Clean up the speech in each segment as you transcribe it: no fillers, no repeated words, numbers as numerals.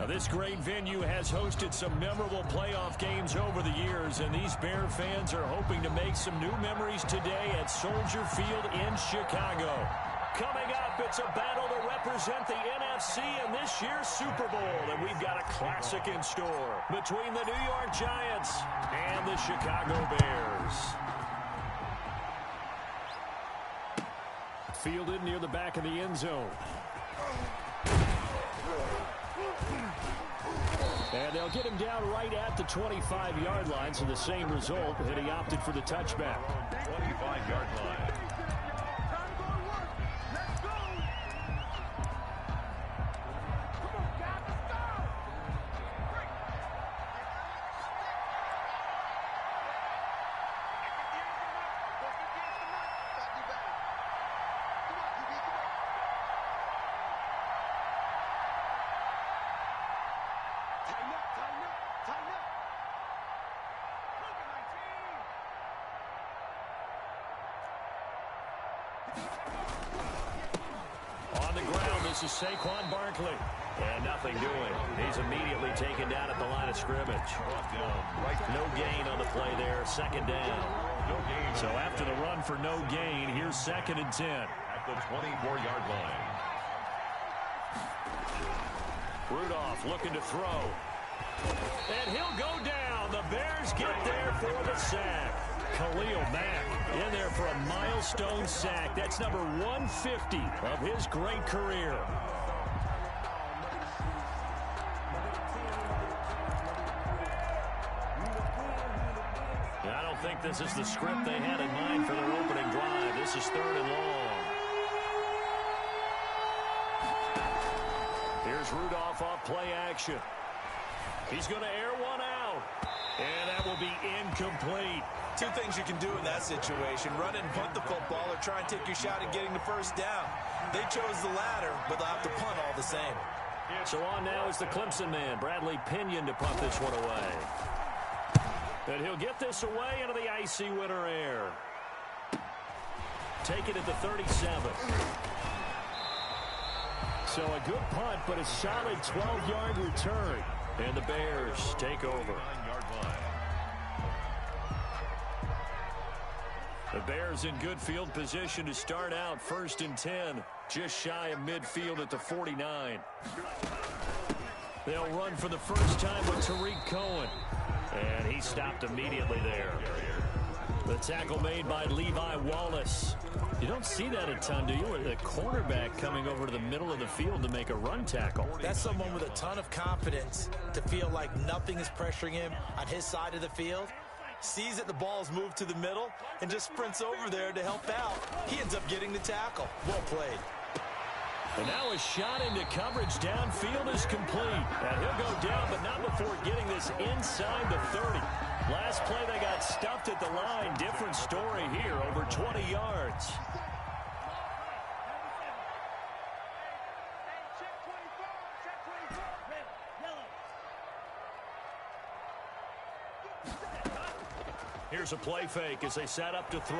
This great venue has hosted some memorable playoff games over the years, and these Bear fans are hoping to make some new memories today at Soldier Field in Chicago. Coming up, it's a battle to represent the NFC in this year's Super Bowl, and we've got a classic in store between the New York Giants and the Chicago Bears. Fielded near the back of the end zone. And they'll get him down right at the 25-yard line, so the same result, and he opted for the touchback. 25-yard line. On the ground, this is Saquon Barkley. And nothing doing. He's immediately taken down at the line of scrimmage. No gain on the play there. Second down. So after the run for no gain, here's 2nd and 10. At the 24-yard line. Rudolph looking to throw. And he'll go down. The Bears get there for the sack. Khalil Mack in there for a milestone sack. That's number 150 of his great career. I don't think this is the script they had in mind for their opening drive. This is 3rd and long. Here's Rudolph off play action. He's going to air one out. And that will be incomplete. Two things you can do in that situation: run and punt the football, or try and take your shot at getting the first down. They chose the latter, but they'll have to punt all the same. So on now is the Clemson man, Bradley Pinion, to punt this one away. And he'll get this away into the icy winter air. Take it at the 37. So a good punt, but a solid 12-yard return. And the Bears take over. The Bears in good field position to start out. 1st and 10. Just shy of midfield at the 49. They'll run for the first time with Tariq Cohen. And he stopped immediately there. The tackle made by Levi Wallace. You don't see that a ton, do you? The cornerback coming over to the middle of the field to make a run tackle. That's someone with a ton of confidence to feel like nothing is pressuring him on his side of the field. Sees that the ball is moved to the middle and just sprints over there to help out. He ends up getting the tackle. Well played. And now a shot into coverage downfield is complete. And he'll go down, but not before getting this inside the 30. Last play, they got stuffed at the line. Different story here, over 20 yards. Here's a play fake as they set up to throw.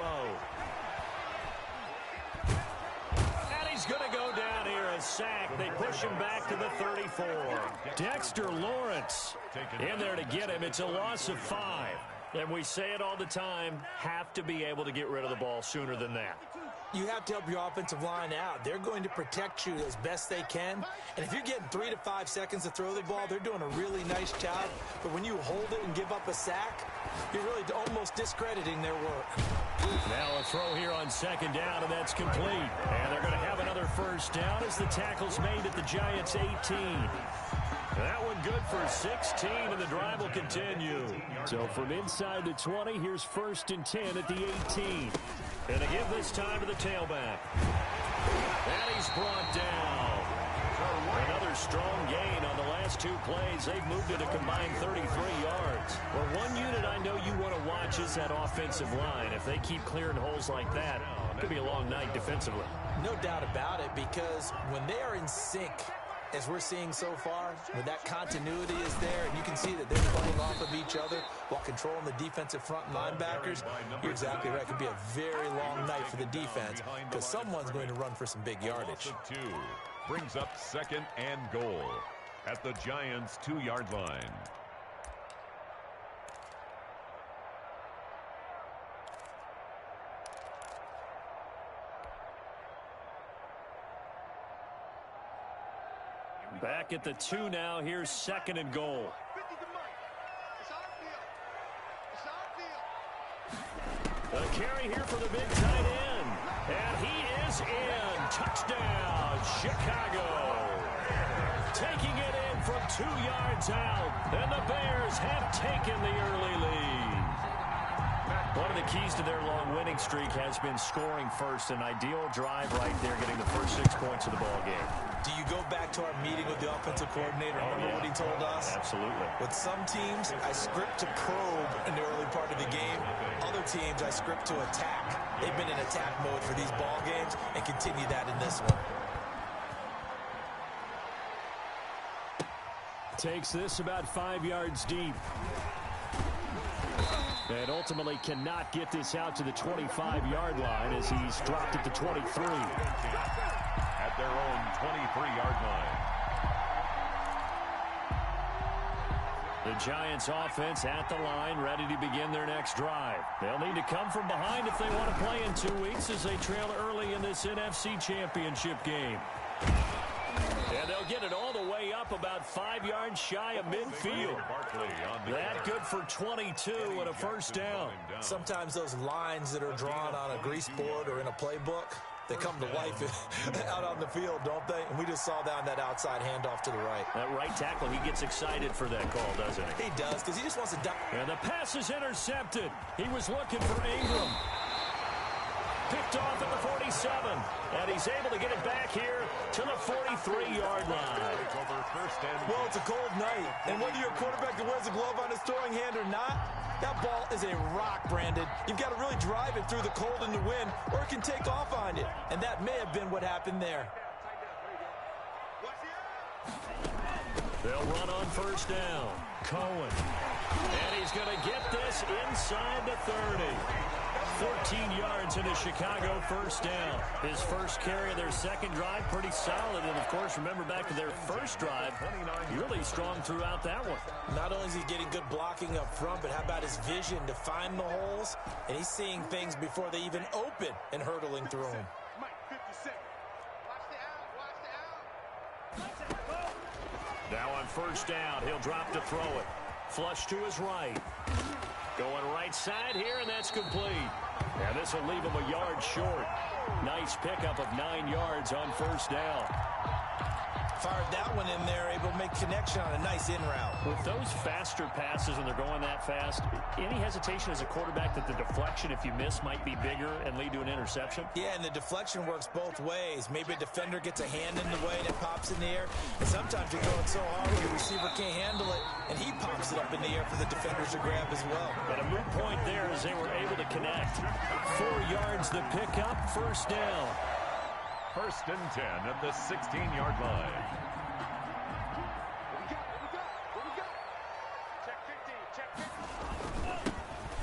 And he's going to go down here, a sack. They push him back to the 34. Dexter Lawrence in there to get him. It's a loss of 5. And we say it all the time, have to be able to get rid of the ball sooner than that. You have to help your offensive line out. They're going to protect you as best they can. And if you're getting 3 to 5 seconds to throw the ball, they're doing a really nice job. But when you hold it and give up a sack, you're really almost discrediting their work. Now a throw here on 2nd down, and that's complete. And they're going to have another first down as the tackle's made at the Giants' 18. That one good for 16, and the drive will continue. So from inside the 20, here's 1st and 10 at the 18. And they give this time to the tailback. And he's brought down. Another strong gain on the last 2 plays. They've moved it a combined 33 yards. Well, one unit I know you want to watch is that offensive line. If they keep clearing holes like that, it could be a long night defensively. No doubt about it, because when they are in sync, as we're seeing so far, when that continuity is there, and you can see that they're playing off of each other while controlling the defensive front linebackers, you're exactly right. It could be a very long night for the defense because someone's going to run for some big yardage. Brings up 2nd and goal. at the Giants' 2-yard line. Back at the 2 now. Here's 2nd and goal. The carry here for the big tight end. And he is in. Touchdown, Chicago. Taking it in from 2 yards out. And the Bears have taken the early lead. One of the keys to their long winning streak has been scoring first. An ideal drive right there, getting the first 6 points of the ball game. Do you go back to our meeting with the offensive coordinator? Remember what he told us? Absolutely. With some teams, I script to probe in the early part of the game. Other teams, I script to attack. They've been in attack mode for these ball games and continue that in this one. Takes this about 5 yards deep. And ultimately cannot get this out to the 25-yard line as he's dropped at the 23. At their own 23-yard line. The Giants offense at the line, ready to begin their next drive. They'll need to come from behind if they want to play in 2 weeks as they trail early in this NFC Championship game. And they'll get it all the way up about 5 yards shy of midfield. That good for 22 and a first down. Sometimes those lines that are drawn on a grease board or in a playbook, they come to life out on the field, don't they? And we just saw that on that outside handoff to the right. That right tackle, he gets excited for that call, doesn't he? He does, because he just wants to die. And the pass is intercepted. He was looking for Ingram. Picked off at the 47. And he's able to get it back here to the 43-yard line. Well, it's a cold night. And whether you're a quarterback that wears a glove on his throwing hand or not, that ball is a rock, Brandon. You've got to really drive it through the cold and the wind, or it can take off on you. And that may have been what happened there. They'll run on first down. Cohen. And he's going to get this inside the 30. 14 yards in a Chicago first down. His first carry of their second drive, pretty solid. And, of course, remember back to their first drive, really strong throughout that one. Not only is he getting good blocking up front, but how about his vision to find the holes? And he's seeing things before they even open and hurdling through them. Now on first down, he'll drop to throw it. Flush to his right. Going right side here, and that's complete. And this will leave him a yard short. Nice pickup of 9 yards on first down. Fired that one in there, able to make connection on a nice in route. With those faster passes and they're going that fast, any hesitation as a quarterback that the deflection, if you miss, might be bigger and lead to an interception? Yeah, and the deflection works both ways. Maybe a defender gets a hand in the way and it pops in the air. And sometimes you're going so hard the receiver can't handle it, and he pops it up in the air for the defenders to grab as well. But a moot point there as they were able to connect. 4 yards the pickup, first down. First and 10 at the 16-yard line.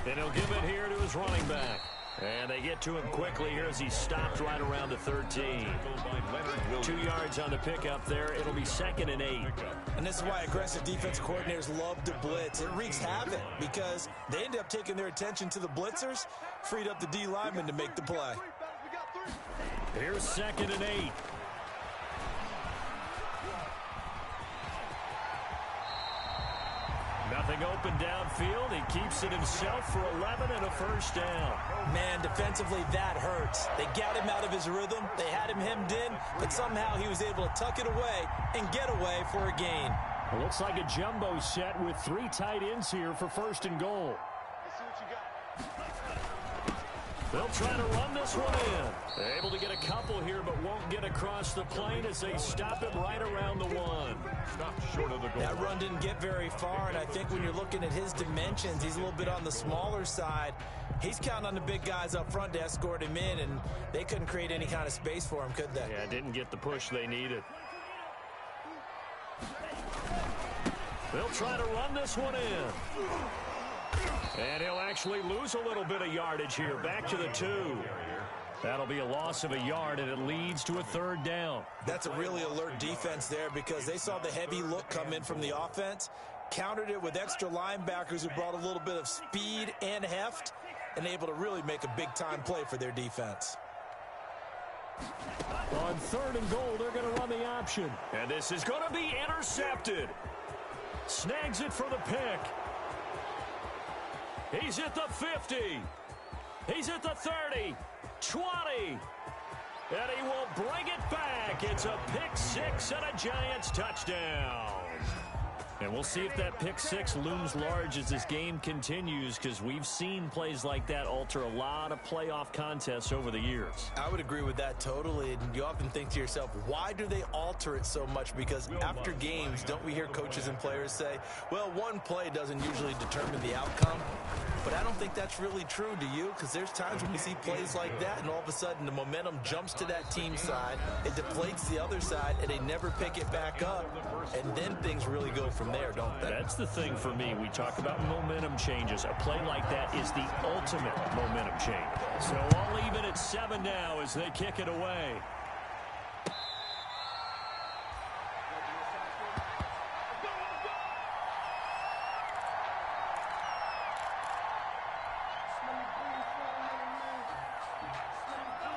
And he'll give it here to his running back. And they get to him quickly here as he stopped right around the 13. 2 yards on the pickup there. It'll be 2nd and 8. And this is why aggressive defense coordinators love to blitz. It wreaks havoc because they end up taking their attention to the blitzers, freed up the D lineman to make the play. Here's 2nd and 8. Nothing open downfield. He keeps it himself for 11 and a first down. Man, defensively, that hurts. They got him out of his rhythm. They had him hemmed in, but somehow he was able to tuck it away and get away for a gain. It looks like a jumbo set with 3 tight ends here for first and goal. They'll try to run this one in. They're able to get a couple here, but won't get across the plane as they stop him right around the 1. Stopped short of the goal. That run didn't get very far, and I think when you're looking at his dimensions, he's a little bit on the smaller side. He's counting on the big guys up front to escort him in, and they couldn't create any kind of space for him, could they? Yeah, didn't get the push they needed. They'll try to run this one in. And he'll actually lose a little bit of yardage here. Back to the 2. That'll be a loss of a yard, and it leads to a third down. That's a really alert defense there because they saw the heavy look come in from the offense, countered it with extra linebackers who brought a little bit of speed and heft, and able to really make a big-time play for their defense. On 3rd and goal, they're going to run the option. And this is going to be intercepted. Snags it for the pick. He's at the 50. He's at the 30. 20. And he will bring it back. It's a pick six and a Giants touchdown. And we'll see if that pick six looms large as this game continues, because we've seen plays like that alter a lot of playoff contests over the years. I would agree with that totally. And you often think to yourself, why do they alter it so much? Because after games, don't we hear coaches and players say, well, one play doesn't usually determine the outcome? But I don't think that's really true, do you? Because there's times when we see plays like that, and all of a sudden the momentum jumps to that team side, it deflates the other side, and they never pick it back up, and then things really go from there, don't they? That's the thing for me. We talk about momentum changes. A play like that is the ultimate momentum change. So I'll leave it at 7 now as they kick it away.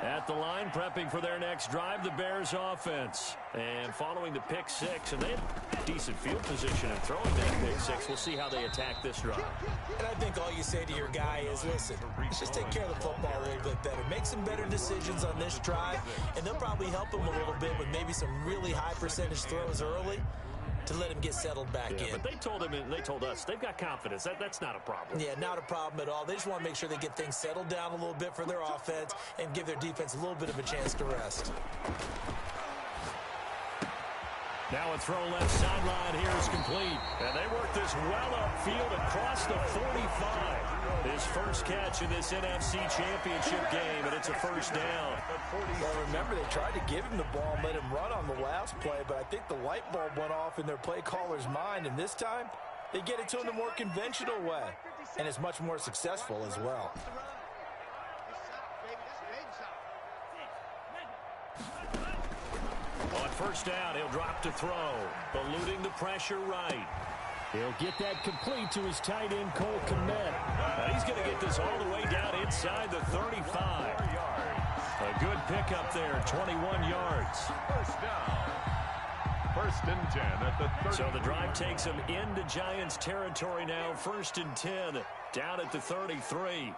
At the line, prepping for their next drive, the Bears offense. And following the pick six, and they have decent field position and throwing that pick six. We'll see how they attack this drive. And I think all you say to your guy is, listen, just take care of the football a little bit better. Make some better decisions on this drive, and they'll probably help him a little bit with maybe some really high percentage throws early to let him get settled back in. But they told him, and they told us, they've got confidence. That's not a problem. Yeah, not a problem at all. They just want to make sure they get things settled down a little bit for their offense and give their defense a little bit of a chance to rest. Now a throw left sideline here is complete. And they work this well upfield across the 45. His first catch in this NFC Championship game, and it's a first down. Well, remember, they tried to give him the ball and let him run on the last play, but I think the light bulb went off in their play caller's mind, and this time they get it to him the more conventional way, and it's much more successful as well. On first down, he'll drop to throw, eluding the pressure right. He'll get that complete to his tight end, Cole Kmet. And he's going to get this all the way down inside the 35. A good pickup there, 21 yards. First down. 1st and 10 at the 30. So the drive takes him into Giants territory now. 1st and 10, down at the 33.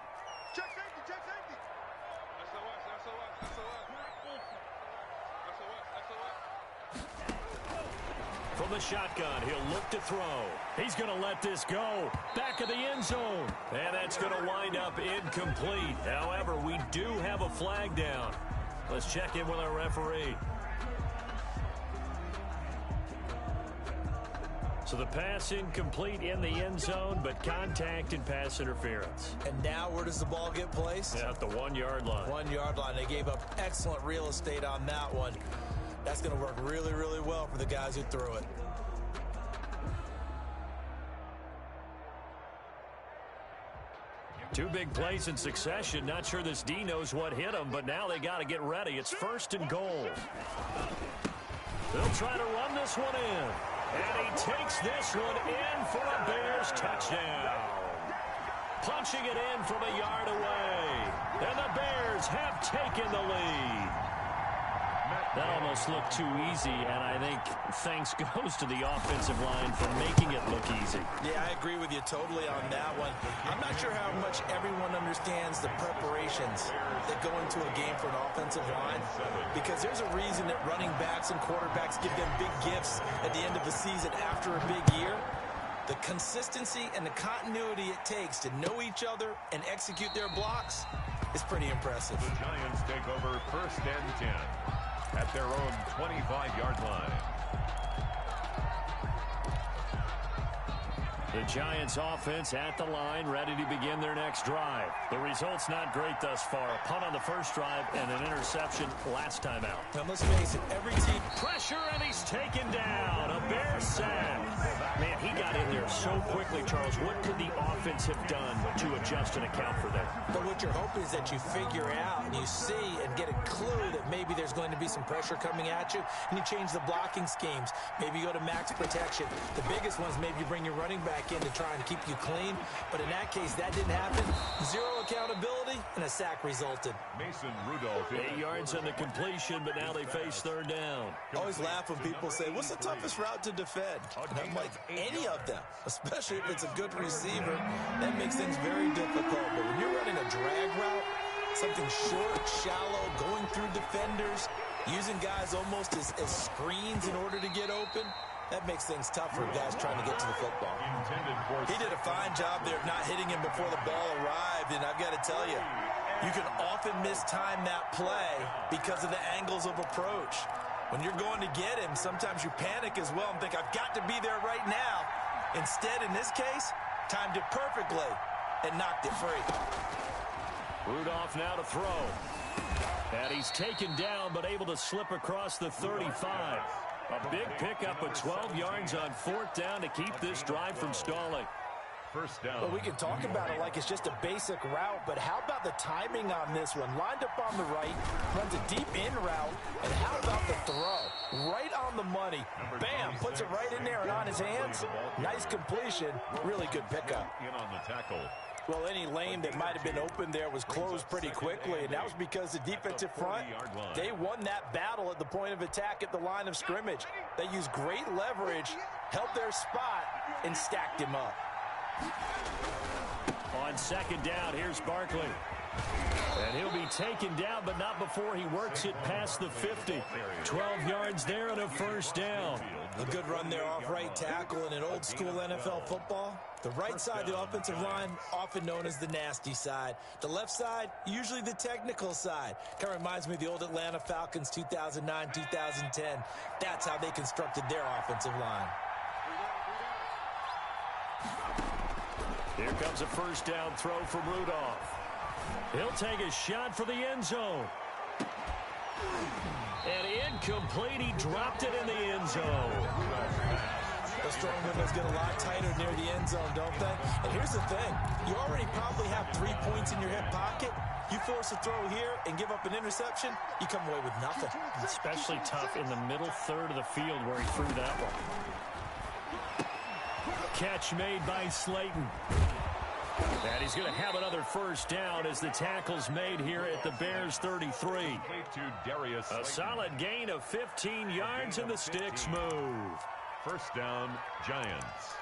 From the shotgun, he'll look to throw. He's going to let this go. Back of the end zone. And that's going to wind up incomplete. However, we do have a flag down. Let's check in with our referee. So the pass incomplete in the end zone, but contact and pass interference. And now where does the ball get placed? At the 1 yard line. 1 yard line. They gave up excellent real estate on that one. That's going to work really, really well for the guys who threw it. Two big plays in succession. Not sure this D knows what hit him, but now they got to get ready. It's 1st and goal. They'll try to run this one in. And he takes this one in for a Bears touchdown. Punching it in from a yard away. And the Bears have taken the lead. That almost looked too easy, and I think thanks goes to the offensive line for making it look easy. Yeah, I agree with you totally on that one. I'm not sure how much everyone understands the preparations that go into a game for an offensive line, because there's a reason that running backs and quarterbacks give them big gifts at the end of the season after a big year. The consistency and the continuity it takes to know each other and execute their blocks is pretty impressive. The Giants take over 1st and 10. At their own 25-yard line. The Giants offense at the line, ready to begin their next drive. The result's not great thus far. A punt on the first drive and an interception last time out. Now let's face it, every team... Pressure, and he's taken down. A Bears sack. Man, he got in there so quickly, Charles. What could the offense have done to adjust and account for that? But what you're hoping is that you figure out and you see and get a clue that maybe there's going to be some pressure coming at you, and you change the blocking schemes. Maybe you go to max protection. The biggest one is maybe you bring your running back in to try and keep you clean. But in that case, that didn't happen. Zero accountability, and a sack resulted. Mason Rudolph. 8 yards on the completion, but now they face third down. I always laugh when people say, what's the toughest route to defend? And I'm like, any of them, especially if it's a good receiver, that makes things very difficult. But when you're running a drag route, something short, shallow, going through defenders, using guys almost as screens in order to get open, that makes things tough for guys trying to get to the football. He did a fine job there of not hitting him before the ball arrived, and I've got to tell you, you can often mistime that play because of the angles of approach. When you're going to get him, sometimes you panic as well and think, I've got to be there right now. Instead, in this case, timed it perfectly and knocked it free. Rudolph now to throw. And he's taken down, but able to slip across the 35. A big pickup of 12 yards on fourth down to keep this drive from stalling. First down. Well, we can talk about it like it's just a basic route, but how about the timing on this one? Lined up on the right, runs a deep in route, and how about the throw? Right on the money. Bam, puts it right in there and on his hands. Nice completion, really good pickup. In on the tackle. Well, any lane that might have been open there was closed pretty quickly, and that was because the defensive front, they won that battle at the point of attack at the line of scrimmage. They used great leverage, held their spot, and stacked him up. On second down, here's Barkley. And he'll be taken down, but not before he works it past the 50. 12 yards there and a first down. A good run there off right tackle in an old school NFL football. The right side of the offensive line, often known as the nasty side. The left side, usually the technical side. Kind of reminds me of the old Atlanta Falcons 2009, 2010. That's how they constructed their offensive line. Here comes a first down throw from Rudolph. He'll take a shot for the end zone. And incomplete. He dropped it in the end zone. The strong windows get a lot tighter near the end zone, don't they? And here's the thing. You already probably have 3 points in your hip pocket. You force a throw here and give up an interception, you come away with nothing. Especially tough in the middle third of the field where he threw that one. Catch made by Slayton. And he's going to have another first down as the tackle's made here at the Bears 33. A solid gain of 15 yards and the sticks move. First down, Giants.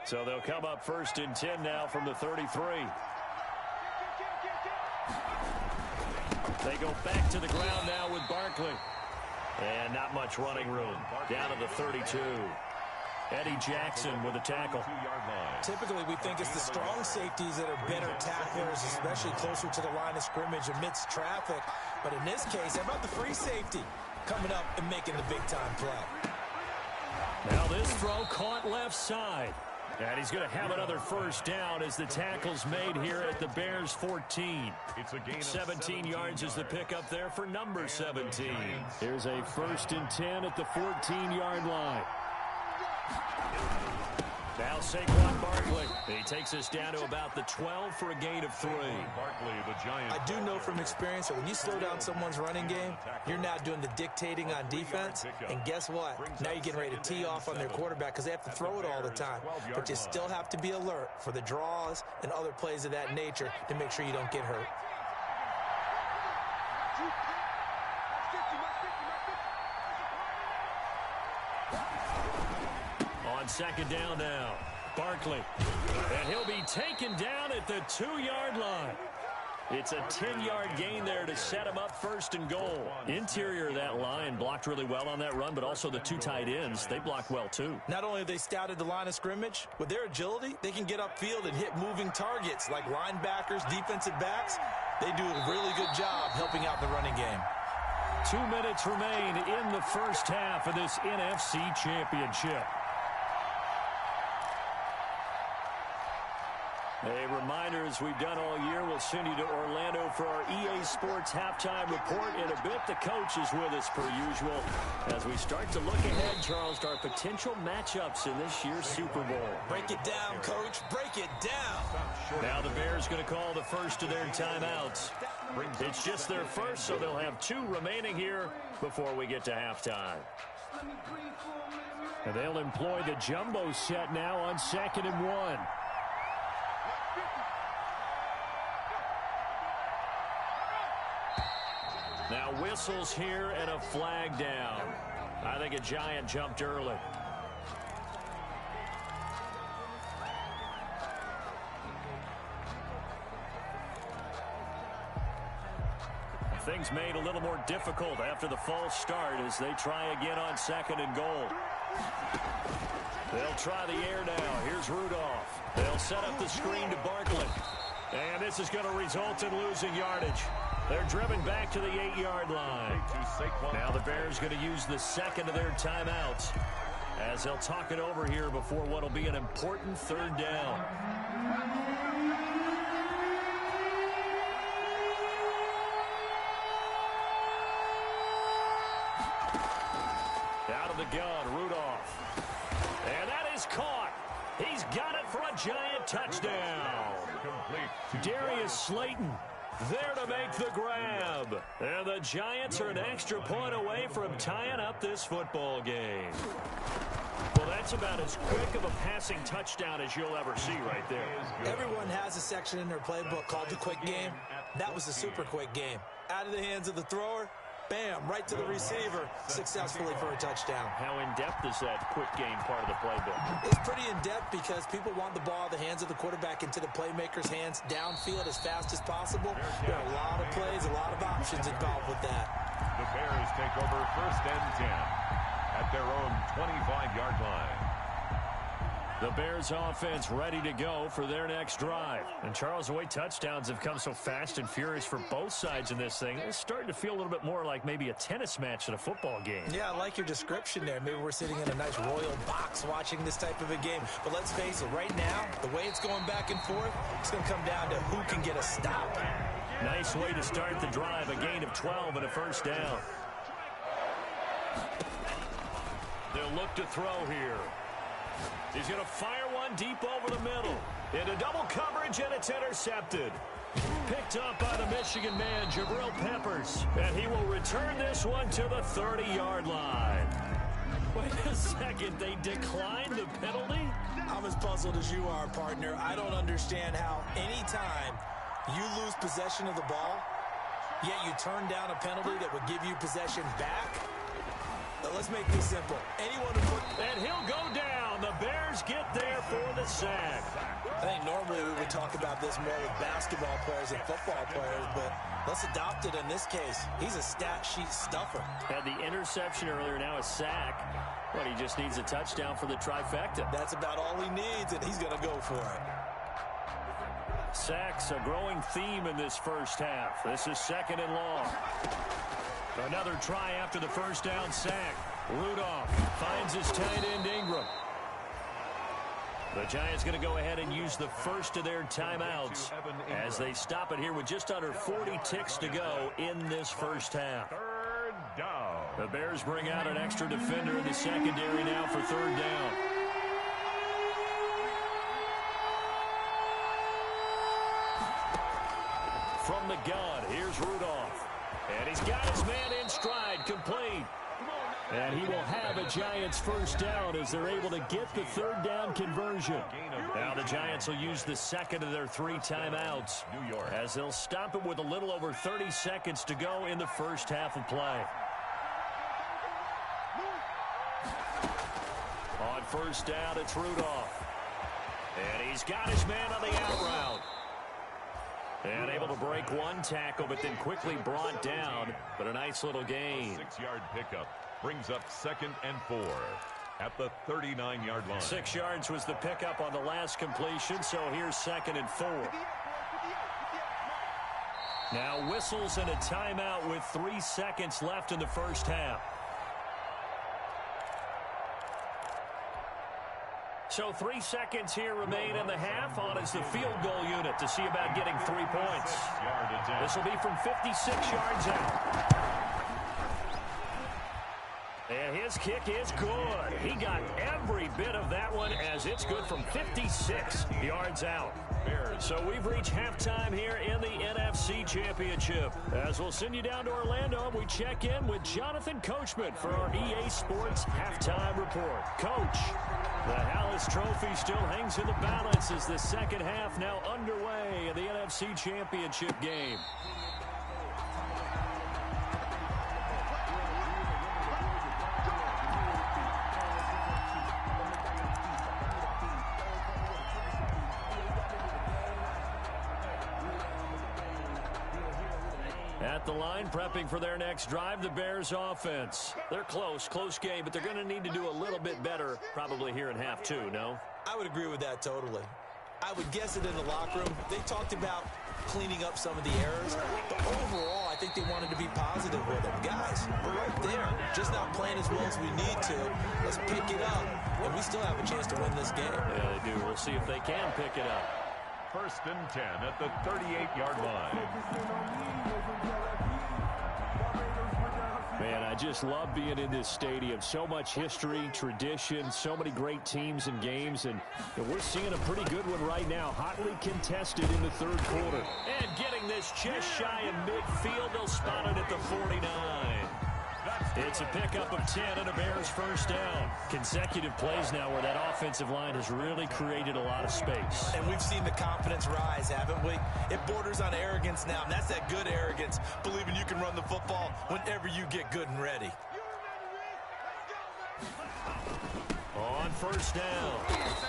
So they'll come up first and 10 now from the 33. They go back to the ground now with Barkley. And not much running room. Down to the 32. Eddie Jackson with a tackle. Typically, we think it's the strong safeties that are better tacklers, especially closer to the line of scrimmage amidst traffic. But in this case, how about the free safety coming up and making the big-time play? Now this throw caught left side. And he's going to have another first down as the tackle's made here at the Bears 14. It's a gain of 17 yards is the pickup there for number 17. Here's a first and 10 at the 14-yard line. Now Saquon Barkley. He takes us down to about the 12 for a gain of 3. Barkley, the Giants. I do know from experience that when you slow down someone's running game, you're not doing the dictating on defense. And guess what? Now you're getting ready to tee off on their quarterback because they have to throw it all the time. But you still have to be alert for the draws and other plays of that nature to make sure you don't get hurt. On second down now, Barkley. And he'll be taken down at the 2-yard line. It's a 10-yard gain there to set him up first and goal. Interior of that line blocked really well on that run, but also the 2 tight ends, they blocked well too. Not only have they scouted the line of scrimmage, with their agility, they can get upfield and hit moving targets like linebackers, defensive backs. They do a really good job helping out the running game. 2 minutes remain in the first half of this NFC Championship. A reminder, as we've done all year, we'll send you to Orlando for our EA Sports halftime report. In a bit, the coach is with us per usual as we start to look ahead, Charles, to our potential matchups in this year's Super Bowl. Break it down, Coach. Break it down. Now the Bears going to call the first of their timeouts. It's just their first, so they'll have 2 remaining here before we get to halftime. And they'll employ the jumbo set now on 2nd and 1. Now whistles here and a flag down. I think a Giant jumped early. Things made a little more difficult after the false start as they try again on 2nd and goal. They'll try the air now. Here's Rudolph. They'll set up the screen to Barkley. And this is going to result in losing yardage. They're driven back to the 8-yard line. Now the Bears going to use the second of their timeouts as they'll talk it over here before what will be an important 3rd down. Out of the gun, Rudolph. And that is caught. He's got it for a Giant touchdown. Darius Slayton there to make the grab. And the Giants are an extra point away from tying up this football game. Well, that's about as quick of a passing touchdown as you'll ever see right there. Everyone has a section in their playbook called the quick game. That was a super quick game. Out of the hands of the thrower, bam, right to the receiver, successfully for a touchdown. How in-depth is that quick game part of the playbook? It's pretty in-depth because people want the ball out of the hands of the quarterback into the playmaker's hands downfield as fast as possible. There are a lot of plays, a lot of options involved with that. The Bears take over 1st and 10 at their own 25-yard line. The Bears offense ready to go for their next drive. And Charles, the way touchdowns have come so fast and furious for both sides in this thing, it's starting to feel a little bit more like maybe a tennis match than a football game. Yeah, I like your description there. Maybe we're sitting in a nice royal box watching this type of a game. But let's face it, right now, the way it's going back and forth, it's going to come down to who can get a stop. Nice way to start the drive, a gain of 12 and a 1st down. They'll look to throw here. He's going to fire one deep over the middle. Into double coverage, and it's intercepted. Picked up by the Michigan man, Jabril Peppers. And he will return this one to the 30-yard line. Wait a second, they declined the penalty? I'm as puzzled as you are, partner. I don't understand how anytime you lose possession of the ball, yet you turn down a penalty that would give you possession back. Now let's make this simple. Anyone who put... And he'll go down. The Bears get there for the sack. I think normally we would talk about this more with basketball players and football players, but let's adopt it in this case. He's a stat sheet stuffer. Had the interception earlier, now a sack. But he just needs a touchdown for the trifecta. That's about all he needs, and he's going to go for it. Sacks, a growing theme in this first half. This is 2nd and long. Another try after the 1st down sack. Rudolph finds his tight end Ingram. The Giants going to go ahead and use the first of their timeouts as they stop it here with just under 40 ticks to go in this first half. 3rd down. The Bears bring out an extra defender in the secondary now for 3rd down. From the gun, here's Rudolph. And he's got his man in stride, complete. And he will have a Giants 1st down as they're able to get the 3rd down conversion. Now the Giants will use the second of their 3 timeouts as they'll stop it with a little over 30 seconds to go in the first half of play. On 1st down, it's Rudolph. And he's got his man on the out route. And able to break one tackle, but then quickly brought down. But a nice little gain. 6-yard pickup brings up 2nd and 4 at the 39-yard line. 6 yards was the pickup on the last completion, so here's 2nd and 4. Now whistles and a timeout with 3 seconds left in the first half. So 3 seconds here remain in the half. On is the field goal unit to see about getting 3 points. This will be from 56 yards out. And his kick is good. He got every bit of that one as it's good from 56 yards out. So we've reached halftime here in the NFC Championship. As we'll send you down to Orlando, we check in with Jonathan Coachman for our EA Sports Halftime Report. Coach, the Hallis Trophy still hangs in the balance as the second half now underway in the NFC Championship game. At the line, prepping for their next drive, the Bears offense. They're close game, but they're going to need to do a little bit better probably here in half two, no? I would agree with that totally. I would guess it in the locker room. They talked about cleaning up some of the errors, but overall, I think they wanted to be positive with them. Guys, we're right there, just not playing as well as we need to. Let's pick it up, and we still have a chance to win this game. Yeah, they do. We'll see if they can pick it up. 1st and 10 at the 38-yard line. Man, I just love being in this stadium. So much history, tradition, so many great teams and games, and we're seeing a pretty good one right now. Hotly contested in the third quarter. And getting this just shy of midfield, they'll spot it at the 49. It's a pickup of 10 and a Bears first down. Consecutive plays now where that offensive line has really created a lot of space. And we've seen the confidence rise, haven't we? It borders on arrogance now, and that's that good arrogance, believing you can run the football whenever you get good and ready. On first down,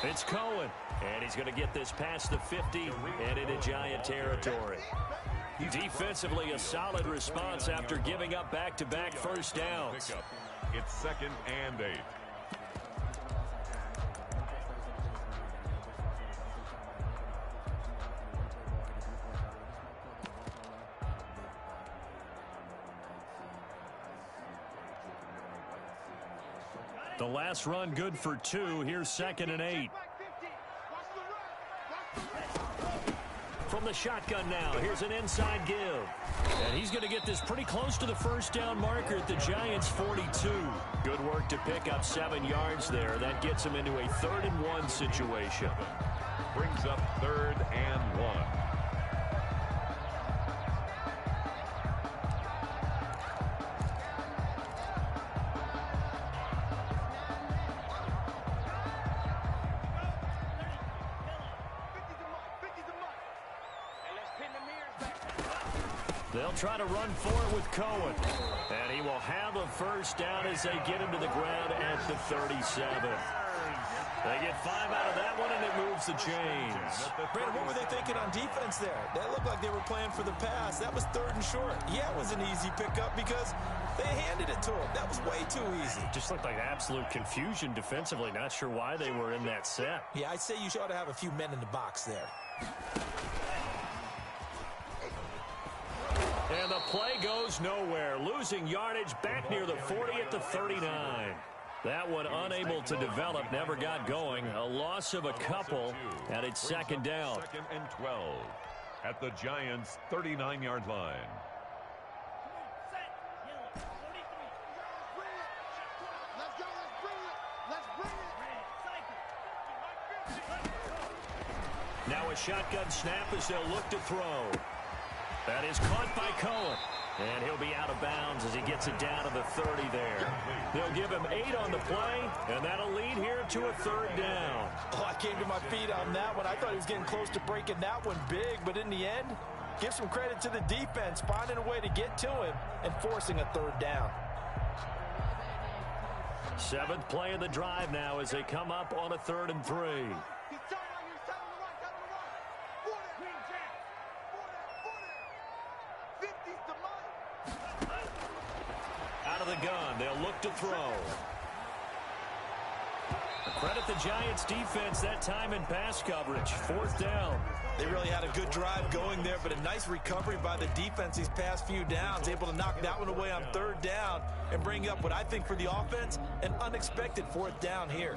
it's Cohen. And he's going to get this past the 50 and into Giant territory. Defensively, a solid response after giving up back-to-back first downs. It's 2nd and 8. The last run good for 2. Here's 2nd and 8. From the shotgun now, here's an inside give. And he's going to get this pretty close to the first down marker at the Giants' 42. Good work to pick up 7 yards there. That gets him into a 3rd and 1 situation. Brings up 3rd and 1. They'll try to run for it with Cohen. And he will have a first down as they get him to the ground at the 37. They get 5 out of that one, and it moves the chains. Brandon, what were they thinking on defense there? That looked like they were playing for the pass. That was 3rd and short. Yeah, it was an easy pickup because they handed it to him. That was way too easy. Just looked like absolute confusion defensively. Not sure why they were in that set. Yeah, I'd say you ought to have a few men in the box there. And the play goes nowhere. Losing yardage back near the 40 at the 39. That one unable to develop, never got going. A loss of a couple, and it's 2nd down. 2nd and 12 at the Giants' 39-yard line. Now a shotgun snap as they'll look to throw. That is caught by Cohen. And he'll be out of bounds as he gets it down to the 30 there. They'll give him 8 on the play, and that'll lead here to a 3rd down. Oh, I came to my feet on that one. I thought he was getting close to breaking that one big, but in the end, give some credit to the defense, finding a way to get to him and forcing a 3rd down. 7th play of the drive now as they come up on a 3rd and 3. Out of the gun, they'll look to throw. Credit the Giants defense that time in pass coverage. 4th down. They really had a good drive going there, but a nice recovery by the defense these past few downs, able to knock that one away on 3rd down and bring up what I think for the offense, an unexpected 4th down here.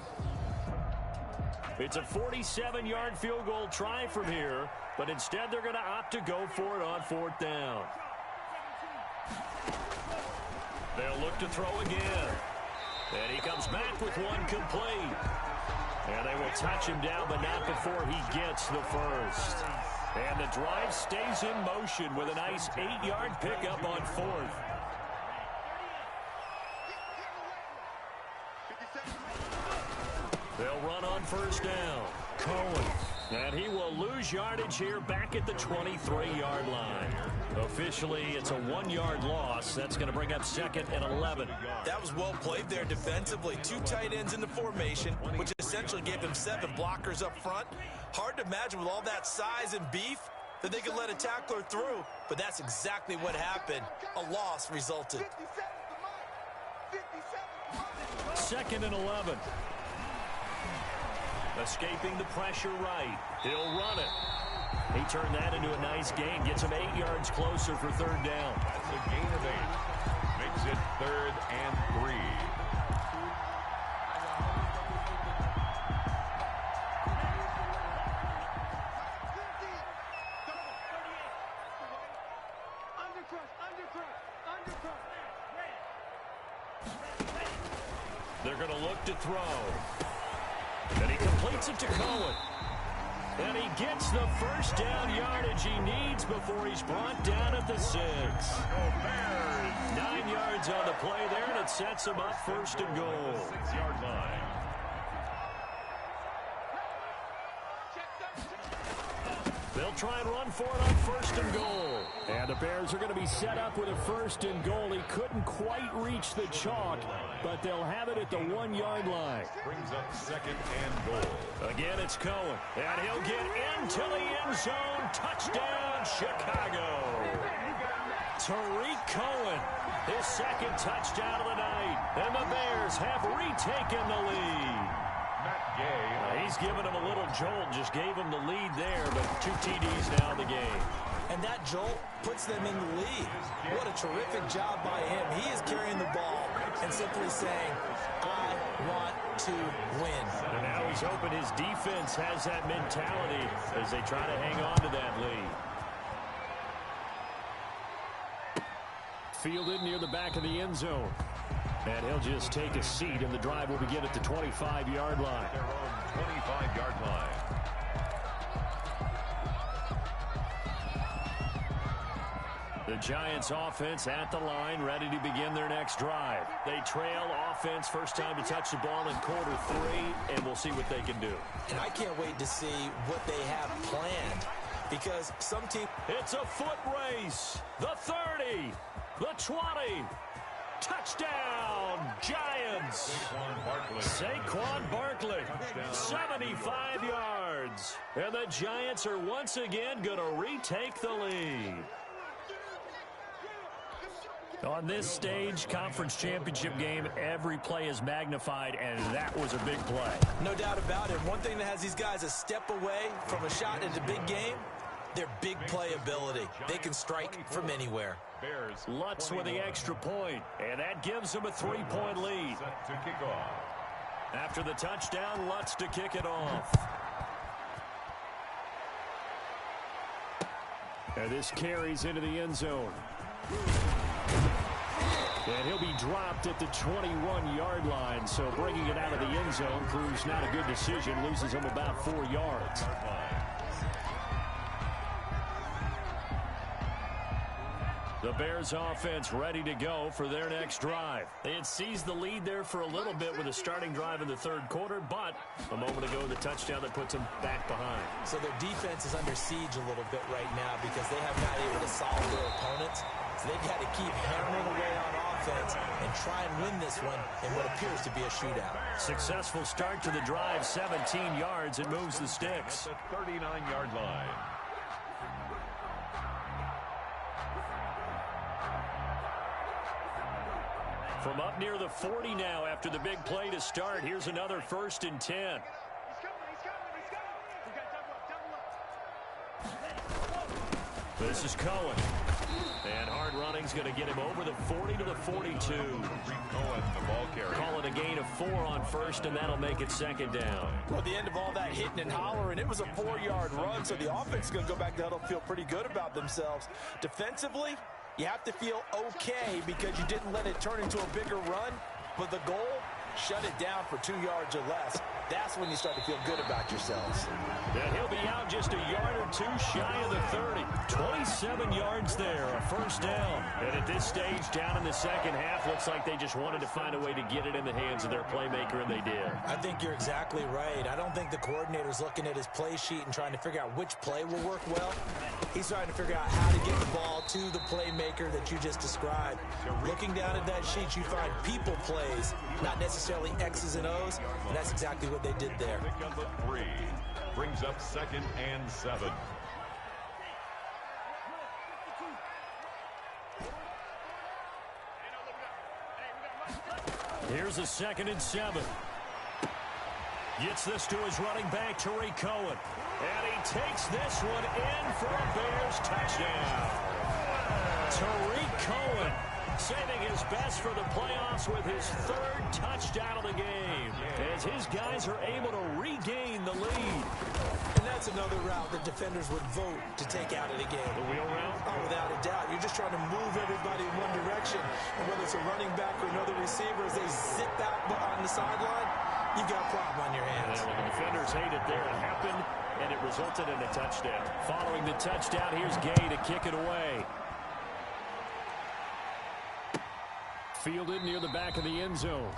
It's a 47-yard field goal try from here, but instead they're going to opt to go for it on 4th down. They'll look to throw again. And he comes back with one complete. And they will touch him down, but not before he gets the first. And the drive stays in motion with a nice 8-yard pickup on 4th. They'll run on 1st down. Cohen. And he will lose yardage here back at the 23-yard line. Officially, it's a 1-yard loss. That's going to bring up 2nd and 11. That was well played there defensively. 2 tight ends in the formation, which essentially gave them 7 blockers up front. Hard to imagine with all that size and beef that they could let a tackler through, but that's exactly what happened. A loss resulted. 2nd and 11. Escaping the pressure right. He'll run it. He turned that into a nice gain. Gets him 8 yards closer for 3rd down. That's a gain of 8. Makes it 3rd and 3. They're going to look to throw. And he completes it to Cohen. And he gets the 1st down yardage he needs before he's brought down at the 6. 9 yards on the play there, and it sets him up 1st and goal. 6-yard line. They'll try and run for it on 1st and goal. And the Bears are going to be set up with a 1st and goal. He couldn't quite reach the chalk, but they'll have it at the 1-yard line. Brings up 2nd and goal. Again, it's Cohen. And he'll get into the end zone. Touchdown, Chicago. Tariq Cohen, his 2nd touchdown of the night. And the Bears have retaken the lead. He's given him a little jolt, just gave him the lead there, but 2 TDs now in the game. And that jolt puts them in the lead. What a terrific job by him. He is carrying the ball and simply saying, I want to win. And now he's hoping his defense has that mentality as they try to hang on to that lead. Fielded near the back of the end zone. And he'll just take a seat, and the drive will begin at the 25-yard line. Their own 25-yard line. The Giants offense at the line, ready to begin their next drive. They trail offense, first time to touch the ball in quarter 3, and we'll see what they can do. And I can't wait to see what they have planned, because some team... It's a foot race. The 30, the 20. Touchdown, Giants. Saquon Barkley, 75 yards. And the Giants are once again going to retake the lead. On this stage, conference championship game, every play is magnified, and that was a big play. No doubt about it. One thing that has these guys a step away from a shot in the big game, their big play ability. They can strike from anywhere. Lutz with the extra point, and that gives them a 3-point lead. Set to kick off. After the touchdown, Lutz to kick it off. And this carries into the end zone. And he'll be dropped at the 21-yard line, so bringing it out of the end zone proves not a good decision, loses him about 4 yards. The Bears offense ready to go for their next drive. They had seized the lead there for a little bit with a starting drive in the 3rd quarter, but a moment ago the touchdown that puts them back behind. So their defense is under siege a little bit right now because they have not able to solve their opponents. So they've got to keep hammering away on offense and try and win this one in what appears to be a shootout. Successful start to the drive, 17 yards. It moves the sticks. At the 39-yard line. From up near the 40 now after the big play to start. Here's another 1st and 10. This is Cohen. And hard running's going to get him over the 40 to the 42. Cohen, the ball carrier. Call it a gain of 4 on 1st, and that'll make it 2nd down. Well, at the end of all that hitting and hollering, it was a 4-yard run, so the offense is going to go back to huddle, feel pretty good about themselves. Defensively, you have to feel okay because you didn't let it turn into a bigger run, but the goal, shut it down for 2 yards or less. That's when you start to feel good about yourselves. And he'll be out just a yard or 2 shy of the 30. 27 yards there, a 1st down. And at this stage, down in the second half, looks like they just wanted to find a way to get it in the hands of their playmaker, and they did. I think you're exactly right. I don't think the coordinator's looking at his play sheet and trying to figure out which play will work well. He's trying to figure out how to get the ball to the playmaker that you just described. Looking down at that sheet, you find people plays, not necessarily X's and O's, and that's exactly what they did there. Pick number 3 brings up 2nd and 7. Here's a 2nd and 7. Gets this to his running back, Tariq Cohen. And he takes this one in for a Bears touchdown. Tariq Cohen saving his best for the playoffs with his 3rd touchdown of the game, as his guys are able to regain the lead. And that's another route that defenders would vote to take out of the game. The wheel route? Oh, without a doubt. You're just trying to move everybody in one direction. And whether it's a running back or another receiver, as they zip out on the sideline, you've got a problem on your hands. And the defenders hate it there. It happened, and it resulted in a touchdown. Following the touchdown, here's Gay to kick it away. Fielded near the back of the end zone.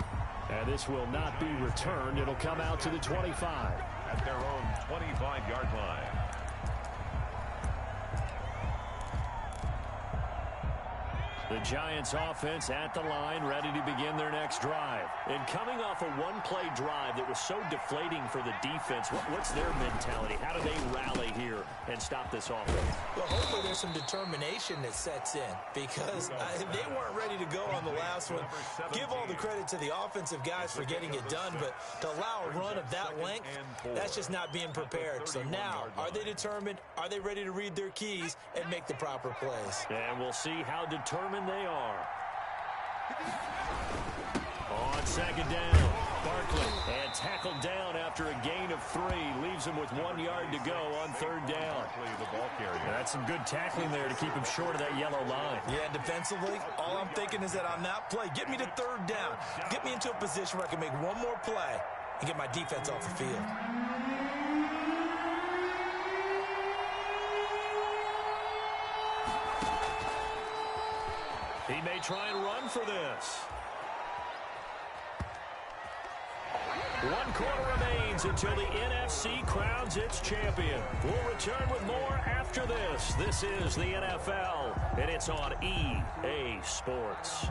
And this will not be returned. It'll come out to the 25. At their own 25-yard line. The Giants offense at the line, ready to begin their next drive. And coming off a one-play drive that was so deflating for the defense, what's their mentality? How do they rally here and stop this offense? Well, hopefully there's some determination that sets in, because they weren't ready to go on the last one. Give all the credit to the offensive guys for getting it done, but to allow a run of that length, that's just not being prepared. So now, are they determined? Are they ready to read their keys and make the proper plays? And we'll see how determined they are. On 2nd down, Barkley, and tackled down after a gain of 3. Leaves him with 1 yard to go on 3rd down. The ball carrier. That's some good tackling there to keep him short of that yellow line. Yeah, defensively, all I'm thinking is that on that play, get me to 3rd down. Get me into a position where I can make one more play and get my defense off the field. He may try and run for this. 1 quarter remains until the NFC crowns its champion. We'll return with more after this. This is the NFL, and it's on EA Sports.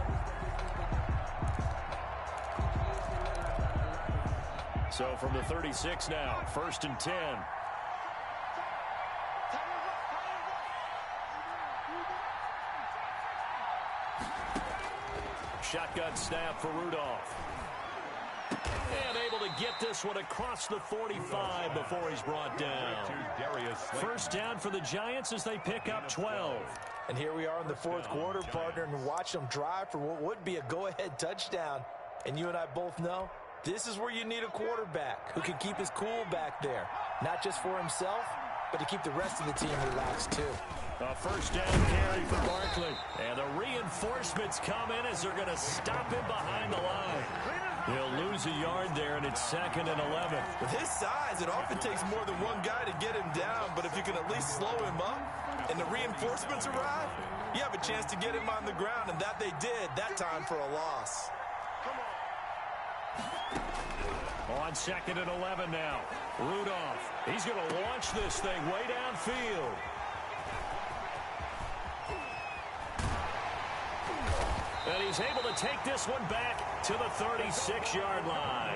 So from the 36 now, 1st and 10. Shotgun snap for Rudolph. And able to get this one across the 45 before he's brought down. 1st down for the Giants as they pick up 12. And here we are in the 4th quarter, partner, and watch them drive for what would be a go-ahead touchdown. And you and I both know this is where you need a quarterback who can keep his cool back there. Not just for himself, but to keep the rest of the team relaxed too. A 1st down carry for Barkley. And the reinforcements come in as they're going to stop him behind the line. He'll lose a yard there, and it's 2nd and 11. With his size, it often takes more than one guy to get him down, but if you can at least slow him up and the reinforcements arrive, you have a chance to get him on the ground, and that they did that time for a loss. On 2nd and 11 now. Rudolph, he's going to launch this thing way downfield. And he's able to take this one back to the 36-yard line.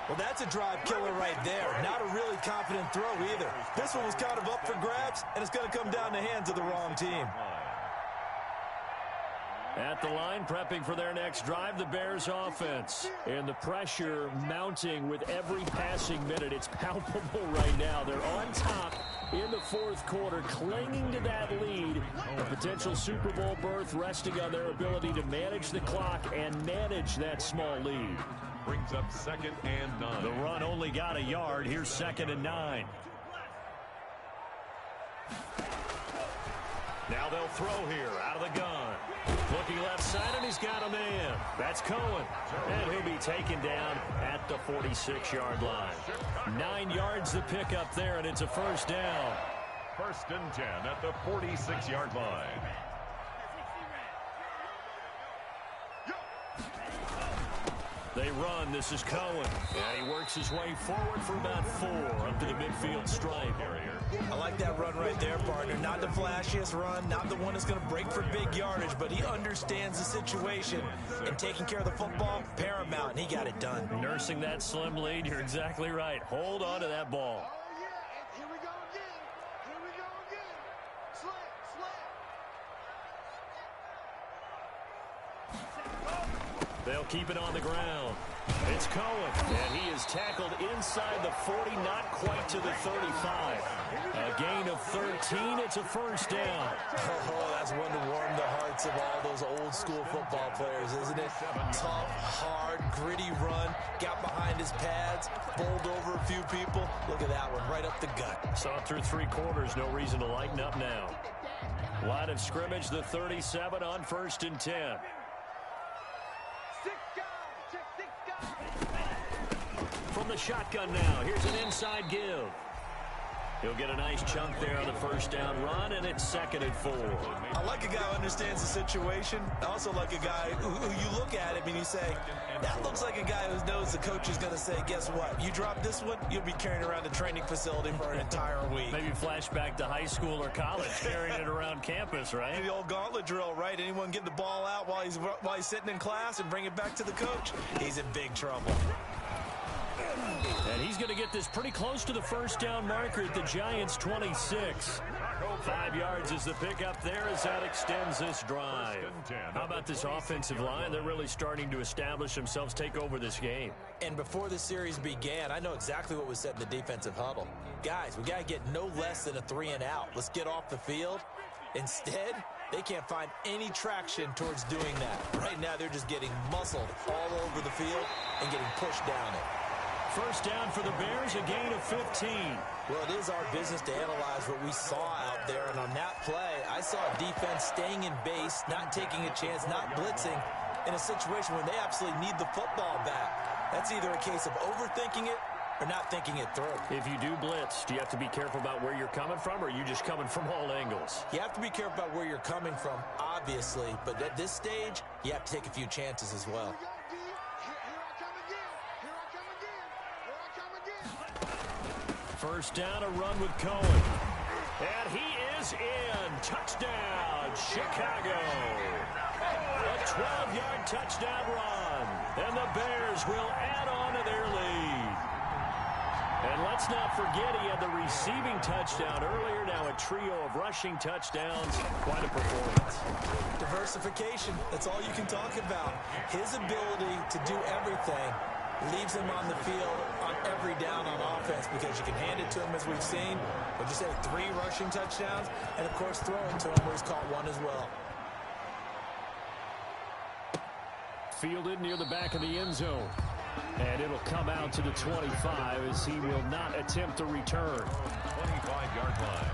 Well, that's a drive killer right there. Not a really confident throw either. This one was kind of up for grabs, and it's going to come down the hands of the wrong team. At the line, prepping for their next drive, the Bears offense. And the pressure mounting with every passing minute. It's palpable right now. They're on top in the fourth quarter, clinging to that lead. A potential Super Bowl berth resting on their ability to manage the clock and manage that small lead. Brings up 2nd and 9. The run only got a yard. Here's 2nd and 9. Now they'll throw here out of the gun. Looking left side, and he's got a man. That's Cohen. And he'll be taken down at the 46-yard line. 9 yards to pick up there, and it's a first down. 1st and 10 at the 46-yard line. They run. This is Cohen. And he works his way forward for about 4 up to the midfield stripe. I like that run right there, partner. Not the flashiest run, not the one that's going to break for big yardage, but he understands the situation, and taking care of the football, paramount, and he got it done. Nursing that slim lead, you're exactly right. Hold on to that ball. Here we go again. Here we go again. Slant. They'll keep it on the ground. It's Cohen, and he is tackled inside the 40, not quite to the 35. A gain of 13, it's a first down. Oh, that's one to warm the hearts of all those old school football players, isn't it? Tough, hard, gritty run, got behind his pads, bowled over a few people. Look at that one, right up the gut. Saw it through 3 quarters, no reason to lighten up now. Line of scrimmage, the 37 on 1st and 10. From the shotgun now, here's an inside give. He'll get a nice chunk there on the first down run, and it's 2nd and 4. I like a guy who understands the situation. I also like a guy who you look at him and you say, that looks like a guy who knows the coach is going to say, guess what? You drop this one, you'll be carrying around the training facility for an entire week. Maybe flashback to high school or college, carrying it around campus, right? The old gauntlet drill, right? Anyone get the ball out while he's sitting in class and bring it back to the coach? He's in big trouble. And he's going to get this pretty close to the first down marker at the Giants' 26. 5 yards is the pickup there as that extends this drive. How about this offensive line? They're really starting to establish themselves, take over this game. And before the series began, I know exactly what was said in the defensive huddle. Guys, we got to get no less than a 3 and out. Let's get off the field. Instead, they can't find any traction towards doing that. Right now, they're just getting muscled all over the field and getting pushed down it. First down for the Bears, a gain of 15. Well, it is our business to analyze what we saw out there. And on that play, I saw a defense staying in base, not taking a chance, not blitzing in a situation when they absolutely need the football back. That's either a case of overthinking it or not thinking it through. If you do blitz, do you have to be careful about where you're coming from, or are you just coming from all angles? You have to be careful about where you're coming from, obviously. But at this stage, you have to take a few chances as well. First down, a run with Cohen. And he is in. Touchdown, Chicago. A 12-yard touchdown run. And the Bears will add on to their lead. And let's not forget he had the receiving touchdown earlier. Now a trio of rushing touchdowns. Quite a performance. Diversification. That's all you can talk about. His ability to do everything leaves him on the field on every down on offense because you can hand it to him, as we've seen. But you say 3 rushing touchdowns, and of course throwing to him where he's caught 1 as well. Fielded near the back of the end zone. And it'll come out to the 25 as he will not attempt to return. 25-yard line.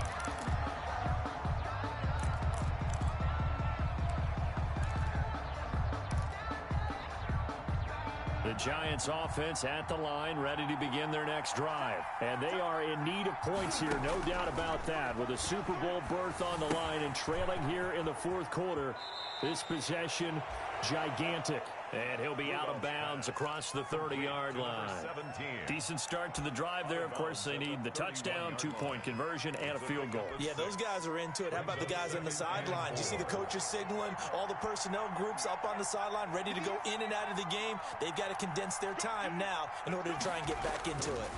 The Giants offense at the line, ready to begin their next drive. And they are in need of points here, no doubt about that. With a Super Bowl berth on the line and trailing here in the fourth quarter, this possession gigantic. And he'll be out of bounds across the 30-yard line. 17. Decent start to the drive there. Of course, they need the touchdown, 2-point conversion, and a field goal. Yeah, those guys are into it. How about the guys on the sideline? You see the coaches signaling, all the personnel groups up on the sideline ready to go in and out of the game. They've got to condense their time now in order to try and get back into it.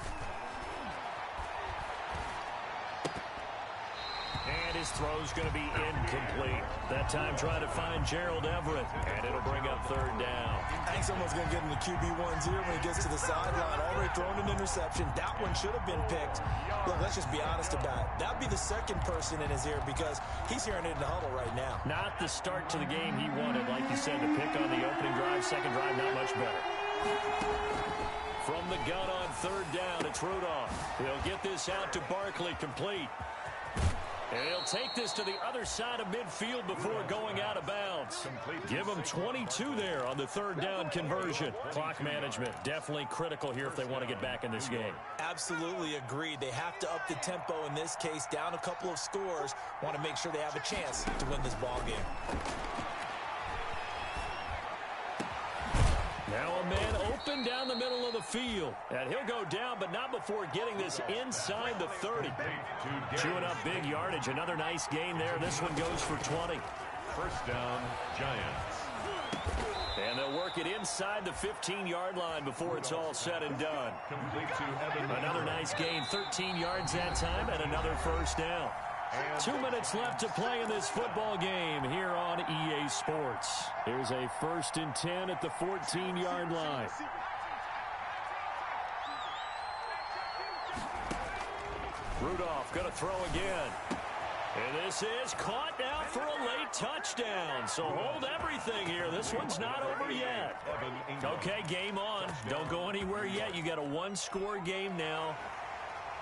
And His throw's going to be incomplete. That time trying to find Gerald Everett, and it'll bring up third down. I think someone's going to get him the QB1 0 when he gets to the sideline. Already thrown an interception. That one should have been picked. Look, let's just be honest about it. That would be the second person in his ear because he's hearing it in the huddle right now. Not the start to the game he wanted. Like you said, the pick on the opening drive, second drive, not much better. From the gun on third down, it's Rudolph. He'll get this out to Barkley, complete. And he'll take this to the other side of midfield before going out of bounds. Give him 22 there on the third down conversion. Clock management, definitely critical here if they want to get back in this game. Absolutely agreed. They have to up the tempo in this case, down a couple of scores. Want to make sure they have a chance to win this ball game. Now a man open down the middle of the field. And he'll go down, but not before getting this inside the 30. Chewing up big yardage. Another nice gain there. This one goes for 20. First down, Giants. And they'll work it inside the 15-yard line before it's all said and done. Another nice gain. 13 yards that time and another first down. 2 minutes left to play in this football game here on EA Sports. Here's a 1st and 10 at the 14-yard line. Rudolph going to throw again. And this is caught now for a late touchdown. So hold everything here. This one's not over yet. Okay, game on. Don't go anywhere yet. You got a one-score game now.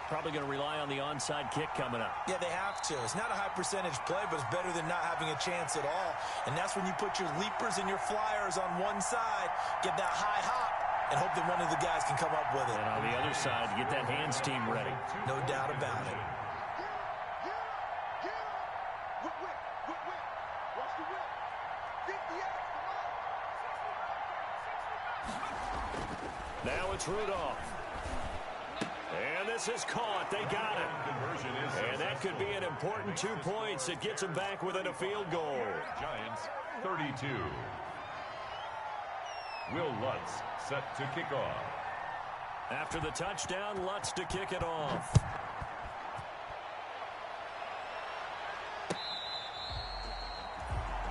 Probably going to rely on the onside kick coming up. Yeah, they have to. It's not a high percentage play, but it's better than not having a chance at all. And that's when you put your leapers and your flyers on one side, get that high hop, and hope that one of the guys can come up with it. And on the other side, get that hands team ready. No doubt about it. Now it's Rudolph. And this is caught. They got it. And that could be an important 2 points. It gets them back within a field goal. Giants 32. Will Lutz set to kick off. After the touchdown, Lutz to kick it off.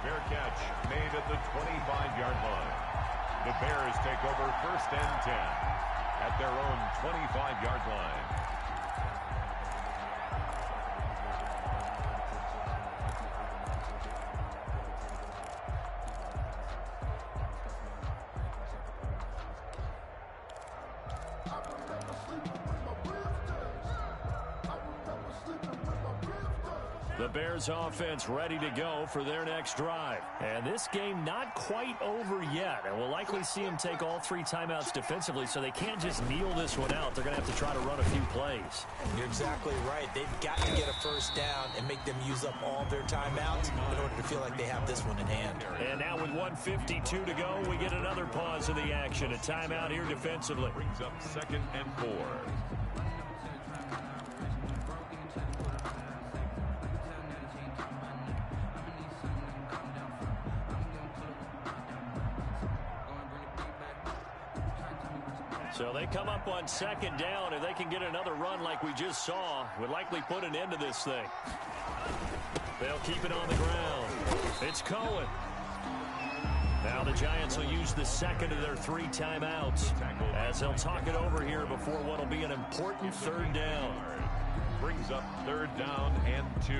Fair catch made at the 25-yard line. The Bears take over 1st and 10 at their own 25-yard line. The Bears offense ready to go for their next drive. And this game not quite over yet. And we'll likely see them take all 3 timeouts defensively, so they can't just kneel this one out. They're going to have to try to run a few plays. You're exactly right. They've got to get a first down and make them use up all their timeouts in order to feel like they have this one in hand. And now with 1:52 to go, we get another pause of the action. A timeout here defensively. Brings up 2nd and 4. So they come up on 2nd down. If they can get another run like we just saw, would likely put an end to this thing. They'll keep it on the ground. It's Cohen. Now the Giants will use the 2nd of their 3 timeouts as they'll talk it over here before what will be an important 3rd down. Brings up 3rd down and 2.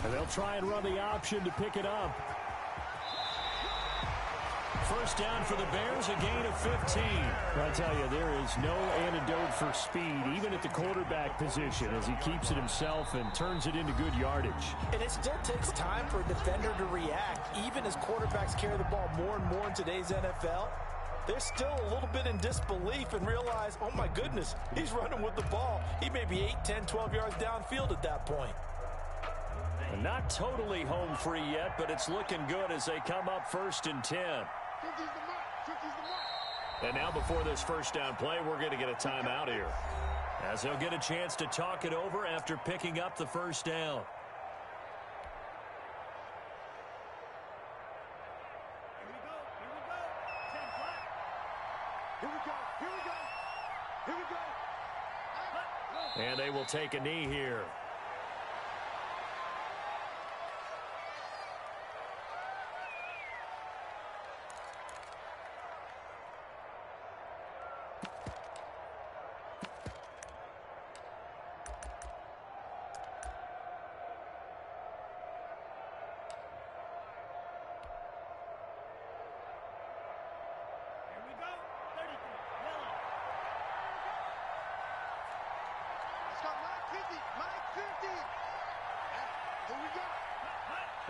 And they'll try and run the option to pick it up. First down for the Bears, a gain of 15. I tell you, there is no antidote for speed, even at the quarterback position, as he keeps it himself and turns it into good yardage. And it still takes time for a defender to react, even as quarterbacks carry the ball more and more in today's NFL. They're still a little bit in disbelief and realize, oh my goodness, he's running with the ball. He may be 8, 10, 12 yards downfield at that point. Not totally home free yet, but it's looking good as they come up 1st and 10. 50's the mark. 50's the mark. And now before this first down play, we're going to get a timeout here, as they'll get a chance to talk it over after picking up the first down. Here we go. Here we go. Here we go. And they will take a knee here.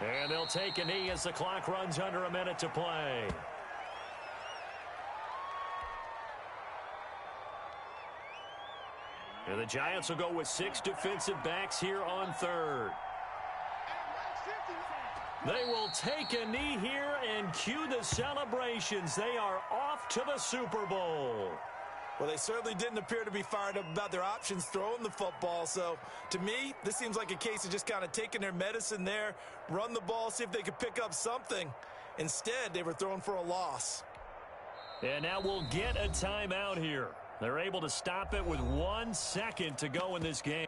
And they'll take a knee as the clock runs under a minute to play. And the Giants will go with 6 defensive backs here on 3rd. They will take a knee here and cue the celebrations. They are off to the Super Bowl. Well, they certainly didn't appear to be fired up about their options throwing the football. So, to me, this seems like a case of just kind of taking their medicine there, run the ball, see if they could pick up something. Instead, they were throwing for a loss. And now we'll get a timeout here. They're able to stop it with 1 second to go in this game.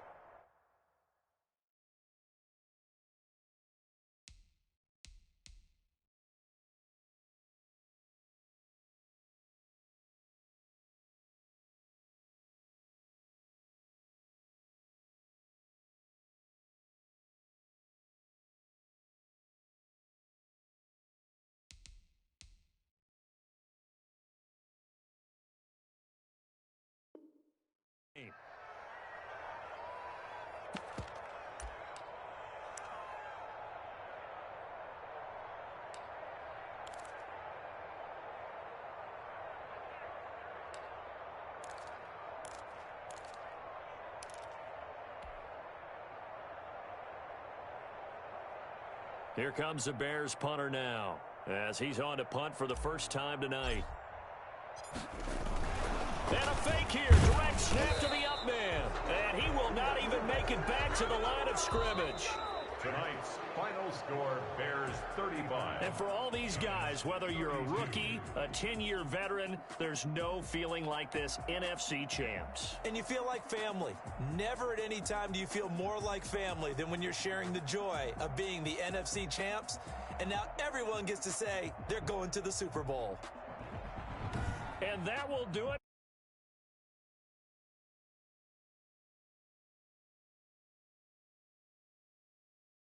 Here comes the Bears punter now, as he's on to punt for the first time tonight. And a fake here. Direct snap to the up man. And he will not even make it back to the line of scrimmage. Tonight's final score, Bears 35. And for all these guys, whether you're a rookie, a 10-year veteran, there's no feeling like this NFC champs. And you feel like family. Never at any time do you feel more like family than when you're sharing the joy of being the NFC champs. And now everyone gets to say they're going to the Super Bowl. And that will do it.